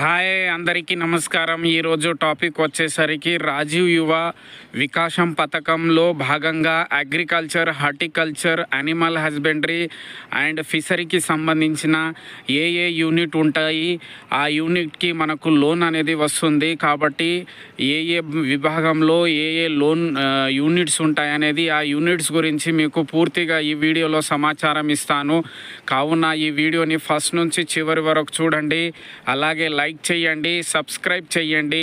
Hi అందరికీ నమస్కారం. ఈరోజు టాపిక్ వచ్చేసరికి రాజీవ్ యువ వికాసం పథకంలో భాగంగా agriculture, horticulture, animal husbandry and ఫిషరీకి సంబంధించిన ఏ యూనిట్ ఉంటాయి, ఆ యూనిట్కి మనకు లోన్ అనేది వస్తుంది. కాబట్టి ఏ విభాగంలో ఏ లోన్ యూనిట్స్ ఉంటాయనేది, ఆ యూనిట్స్ గురించి మీకు పూర్తిగా ఈ వీడియోలో సమాచారం ఇస్తాను. కావున ఈ వీడియోని ఫస్ట్ నుంచి చివరి వరకు చూడండి. అలాగే లైక్ చేయండి, సబ్స్క్రైబ్ చేయండి.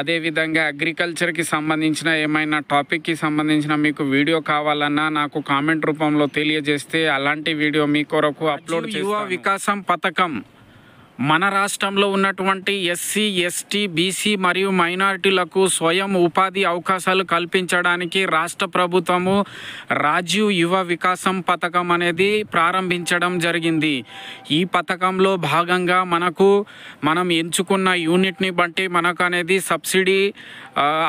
అదేవిధంగా అగ్రికల్చర్కి సంబంధించిన ఏమైనా టాపిక్కి సంబంధించిన మీకు వీడియో కావాలన్నా నాకు కామెంట్ రూపంలో తెలియజేస్తే అలాంటి వీడియో మీ కొరకు అప్లోడ్ చేస్తాను. యువ వికాసం పథకం మన రాష్ట్రంలో ఉన్నటువంటి ఎస్సీ, ఎస్టీ, బీసీ మరియు మైనారిటీలకు స్వయం ఉపాధి అవకాశాలు కల్పించడానికి రాష్ట్ర ప్రభుత్వము రాజీవ్ యువ వికాసం పథకం అనేది ప్రారంభించడం జరిగింది. ఈ పథకంలో భాగంగా మనం ఎంచుకున్న యూనిట్ని బట్టి మనకు అనేది సబ్సిడీ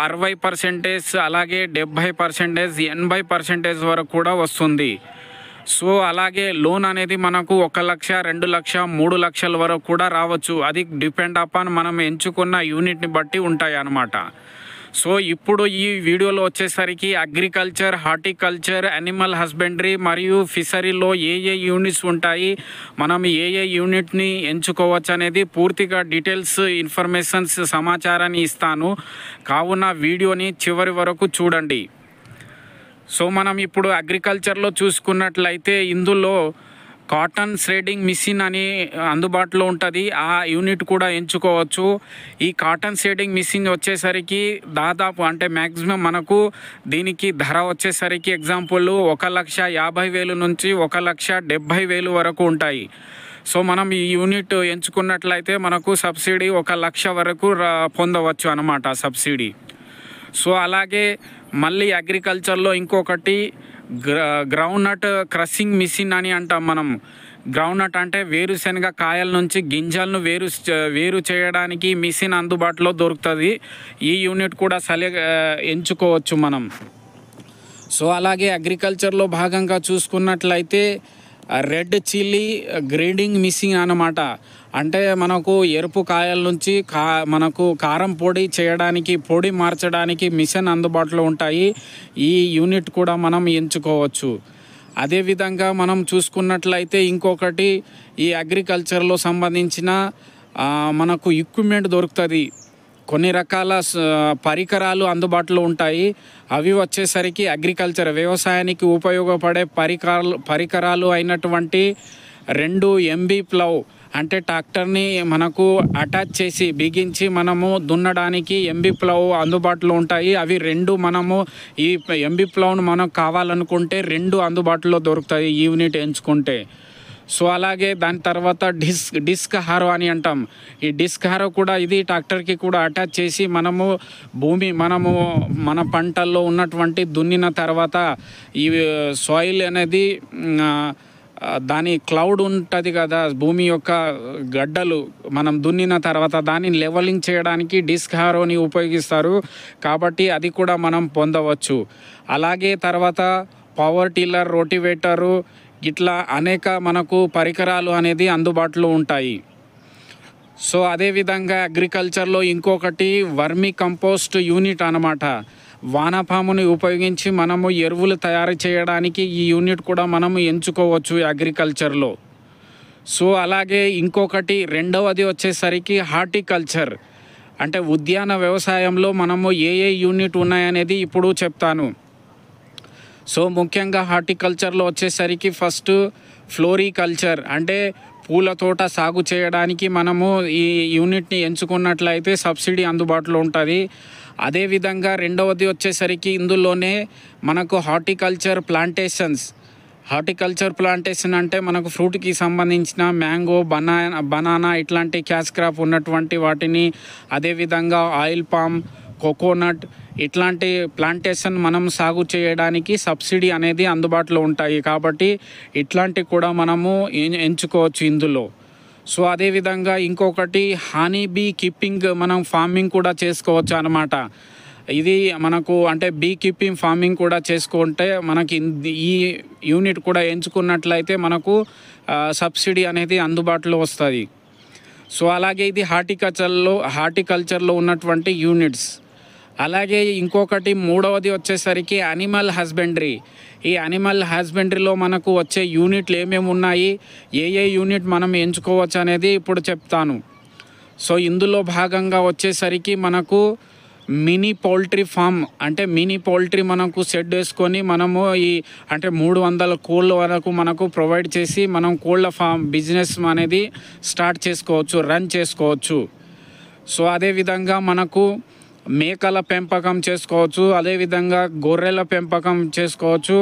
60%, అలాగే 70%, 80% వరకు కూడా వస్తుంది. సో అలాగే లోన్ అనేది మనకు 1 లక్ష, 2 లక్ష, 3 లక్షల వరకు కూడా రావచ్చు. అది డిపెండ్ అపాన్ మనం ఎంచుకున్న యూనిట్ని బట్టి ఉంటాయి అన్నమాట. సో ఇప్పుడు ఈ వీడియోలో వచ్చేసరికి అగ్రికల్చర్, హార్టికల్చర్, యానిమల్ హస్బెండరీ మరియు ఫిషరీలో ఏ యూనిట్స్ ఉంటాయి, మనం ఏ యూనిట్ని ఎంచుకోవచ్చు అనేది పూర్తిగా డీటెయిల్స్, ఇన్ఫర్మేషన్స్, సమాచారాన్ని ఇస్తాను. కావున వీడియోని చివరి వరకు చూడండి. సో మనం ఇప్పుడు అగ్రికల్చర్లో చూసుకున్నట్లయితే ఇందులో కాటన్ థ్రెడింగ్ మిషన్ అని అందుబాటులో ఉంటుంది. ఆ యూనిట్ కూడా ఎంచుకోవచ్చు. ఈ కాటన్ థ్రెడింగ్ మిషన్ వచ్చేసరికి దాదాపు అంటే మ్యాక్సిమం మనకు దీనికి ధర వచ్చేసరికి ఎగ్జాంపుల్ 1,50,000 నుంచి 1,70,000 వరకు ఉంటాయి. సో మనం ఈ యూనిట్ ఎంచుకున్నట్లయితే మనకు సబ్సిడీ 1 లక్ష వరకు పొందవచ్చు అన్నమాట సబ్సిడీ. సో అలాగే మళ్ళీ అగ్రికల్చర్లో ఇంకొకటి గ్రౌండ్ నట్ క్రషింగ్ మిషన్ అని అంటాం మనం. గ్రౌండ్ నట్ అంటే వేరుశనగ కాయల నుంచి గింజలను వేరు చేయడానికి మిషన్ అందుబాటులో దొరుకుతుంది. ఈ యూనిట్ కూడా ఎంచుకోవచ్చు మనం. సో అలాగే అగ్రికల్చర్లో భాగంగా చూసుకున్నట్లయితే రెడ్ చిల్లీ గ్రేడింగ్ మిషన్ అన్నమాట. అంటే మనకు ఎరుపు కాయల నుంచి మనకు కారం పొడి చేయడానికి, పొడి మార్చడానికి మిషన్ అందుబాటులో ఉంటాయి. ఈ యూనిట్ కూడా మనం ఎంచుకోవచ్చు. అదేవిధంగా మనం చూసుకున్నట్లయితే ఇంకొకటి ఈ అగ్రికల్చర్లో సంబంధించిన మనకు ఎక్విప్మెంట్ దొరుకుతుంది. కొన్ని రకాల పరికరాలు అందుబాటులో ఉంటాయి. అవి వచ్చేసరికి అగ్రికల్చర్ వ్యవసాయానికి ఉపయోగపడే పరికరాలు అయినటువంటి 2 MB ప్లవ్ అంటే ట్రాక్టర్ని మనకు అటాచ్ చేసి బిగించి మనము దున్నడానికి MB ప్లవ్ అందుబాటులో ఉంటాయి. అవి 2 మనము ఈ MB ప్లవ్ను మనకు కావాలనుకుంటే 2 అందుబాటులో దొరుకుతాయి ఈ యూనిట్ ఎంచుకుంటే. సో అలాగే దాని తర్వాత డిస్క్ హారో అని అంటాం. ఈ డిస్క్ హారో కూడా ఇది ట్రాక్టర్కి కూడా అటాచ్ చేసి మనము మన పంటల్లో ఉన్నటువంటి దున్నిన తర్వాత ఈ సాయిల్ అనేది దాని క్లౌడ్ ఉంటుంది కదా, భూమి యొక్క గడ్డలు మనం దున్నిన తర్వాత దాన్ని లెవలింగ్ చేయడానికి డిస్క్ హారోని ఉపయోగిస్తారు. కాబట్టి అది కూడా మనం పొందవచ్చు. అలాగే తర్వాత పవర్ టిల్లర్, రోటివేటరు, ఇట్లా అనేక మనకు పరికరాలు అనేది అందుబాటులో ఉంటాయి. సో అదేవిధంగా అగ్రికల్చర్లో ఇంకొకటి వర్మి కంపోస్ట్ యూనిట్ అన్నమాట. వానపాముని ఉపయోగించి మనము ఎరువులు తయారు చేయడానికి ఈ యూనిట్ కూడా మనము ఎంచుకోవచ్చు అగ్రికల్చర్లో. సో అలాగే ఇంకొకటి రెండవది వచ్చేసరికి హార్టికల్చర్ అంటే ఉద్యాన వ్యవసాయంలో మనము ఏ యూనిట్ ఉన్నాయనేది ఇప్పుడు చెప్తాను. సో ముఖ్యంగా హార్టికల్చర్లో వచ్చేసరికి ఫస్ట్ ఫ్లోరికల్చర్ అంటే పూల తోట సాగు చేయడానికి మనము ఈ యూనిట్ని ఎంచుకున్నట్లయితే సబ్సిడీ అందుబాటులో ఉంటుంది. అదేవిధంగా రెండవది వచ్చేసరికి ఇందులోనే మనకు హార్టికల్చర్ ప్లాంటేషన్ అంటే మనకు ఫ్రూట్కి సంబంధించిన మ్యాంగో, బనానా ఇట్లాంటి క్యాష్ క్రాప్ ఉన్నటువంటి వాటిని, అదేవిధంగా ఆయిల్ పామ్, కోకోనట్ ఇట్లాంటి ప్లాంటేషన్ మనం సాగు చేయడానికి సబ్సిడీ అనేది అందుబాటులో ఉంటాయి. కాబట్టి ఇట్లాంటివి కూడా మనము ఎంచుకోవచ్చు ఇందులో. సో అదేవిధంగా ఇంకొకటి హనీ బీ కీపింగ్, మనం ఫార్మింగ్ కూడా చేసుకోవచ్చు అన్నమాట. ఇది మనకు అంటే బీ కీపింగ్ ఫార్మింగ్ కూడా చేసుకుంటే మనకి ఈ యూనిట్ కూడా ఎంచుకున్నట్లయితే మనకు సబ్సిడీ అనేది అందుబాటులో వస్తుంది. సో అలాగే ఇది హార్టికల్చర్లో ఉన్నటువంటి యూనిట్స్. అలాగే ఇంకొకటి మూడవది వచ్చేసరికి అనిమల్ హస్బెండరీ. ఈ అనిమల్ హస్బెండరీలో మనకు వచ్చే యూనిట్లు ఏమేమి ఉన్నాయి, ఏ యూనిట్ మనం ఎంచుకోవచ్చు అనేది ఇప్పుడు చెప్తాను. సో ఇందులో భాగంగా వచ్చేసరికి మనకు మినీ పౌల్ట్రీ ఫామ్, అంటే మినీ పౌల్ట్రీ మనకు సెట్ వేసుకొని మనము అంటే 300 కోళ్ళ వరకు మనకు ప్రొవైడ్ చేసి మనం కోళ్ళ ఫామ్ బిజినెస్ అనేది స్టార్ట్ చేసుకోవచ్చు, రన్ చేసుకోవచ్చు. సో అదేవిధంగా మనకు మేకల పెంపకం చేసుకోవచ్చు, అదేవిధంగా గొర్రెల పెంపకం చేసుకోవచ్చు,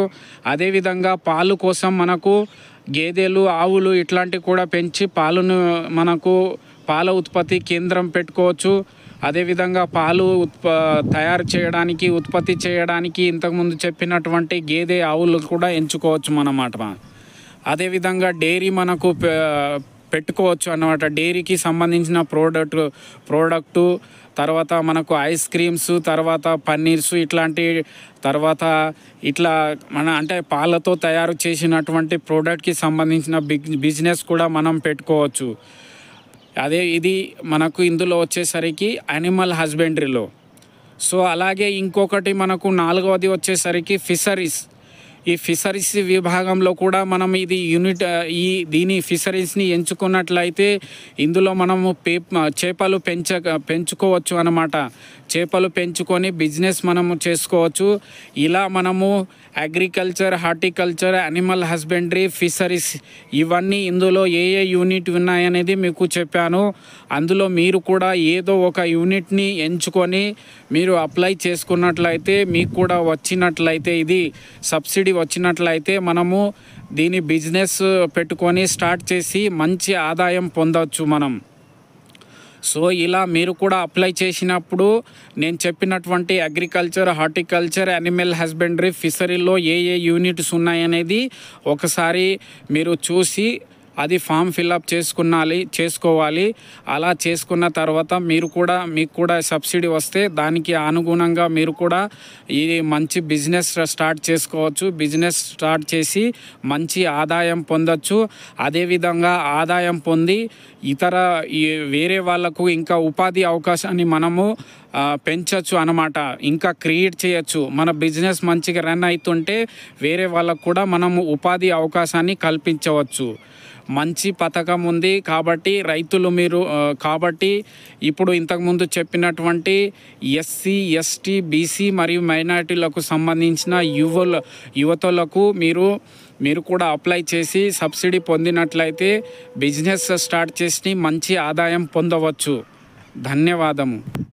అదేవిధంగా పాలు కోసం మనకు గేదెలు, ఆవులు ఇట్లాంటివి కూడా పెంచి మనకు పాల ఉత్పత్తి కేంద్రం పెట్టుకోవచ్చు. అదేవిధంగా పాలు ఉత్పత్తి చేయడానికి ఇంతకుముందు చెప్పినటువంటి గేదె, ఆవులు కూడా ఎంచుకోవచ్చు అన్నమాట. అదేవిధంగా డైరీ మనకు పెట్టుకోవచ్చు అన్నమాట. డైరీకి సంబంధించిన ప్రోడక్టు తర్వాత మనకు ఐస్ క్రీమ్స్, తర్వాత పన్నీర్స్ తర్వాత అంటే పాలతో తయారు చేసినటువంటి ప్రోడక్ట్కి సంబంధించిన బిజినెస్ కూడా మనం పెట్టుకోవచ్చు. ఇది మనకు ఇందులో వచ్చేసరికి అనిమల్ హస్బెండరీలో. సో అలాగే ఇంకొకటి మనకు 4వది వచ్చేసరికి ఫిషరీస్. ఈ ఫిషరీస్ విభాగంలో కూడా మనం దీని ఫిషరీస్ని ఎంచుకున్నట్లయితే ఇందులో మనము చేపలు పెంచుకోవచ్చు అన్నమాట. చేపలు పెంచుకొని బిజినెస్ మనము చేసుకోవచ్చు. ఇలా మనము agriculture, horticulture, animal husbandry, fisheries ఇవన్నీ ఇందులో ఏ యూనిట్ ఉన్నాయనేది మీకు చెప్పాను. అందులో మీరు కూడా ఏదో ఒక యూనిట్ని ఎంచుకొని మీరు అప్లై చేసుకున్నట్లయితే మీకు కూడా వచ్చినట్లయితే, ఇది సబ్సిడీ వచ్చినట్లయితే మనము దీని బిజినెస్ పెట్టుకొని స్టార్ట్ చేసి మంచి ఆదాయం పొందవచ్చు మనం. సో ఇలా మీరు కూడా అప్లై చేసినప్పుడు నేను చెప్పినటువంటి అగ్రికల్చర్, హార్టికల్చర్, యానిమల్ హస్బెండరీ, ఫిషరీలో ఏ యూనిట్స్ ఉన్నాయనేది ఒకసారి మీరు చూసి అది ఫామ్ ఫిల్అప్ చేసుకోవాలి. అలా చేసుకున్న తర్వాత మీకు కూడా సబ్సిడీ వస్తే దానికి అనుగుణంగా మీరు కూడా ఈ మంచి బిజినెస్ స్టార్ట్ చేసుకోవచ్చు. బిజినెస్ స్టార్ట్ చేసి మంచి ఆదాయం పొందొచ్చు. అదేవిధంగా ఆదాయం పొంది వేరే వాళ్ళకు ఇంకా ఉపాధి అవకాశాన్ని మనము పెంచవచ్చు అన్నమాట. ఇంకా క్రియేట్ చేయొచ్చు. మన బిజినెస్ మంచిగా రన్ అవుతుంటే వేరే వాళ్ళకు కూడా మనము ఉపాధి అవకాశాన్ని కల్పించవచ్చు. మంచి పథకం ఉంది కాబట్టి ఇప్పుడు ఇంతకుముందు చెప్పినటువంటి ఎస్సీ, ఎస్టీ, బీసీ మరియు మైనారిటీలకు సంబంధించిన యువతలకు మీరు కూడా అప్లై చేసి సబ్సిడీ పొందినట్లయితే బిజినెస్ స్టార్ట్ చేసి మంచి ఆదాయం పొందవచ్చు. ధన్యవాదము.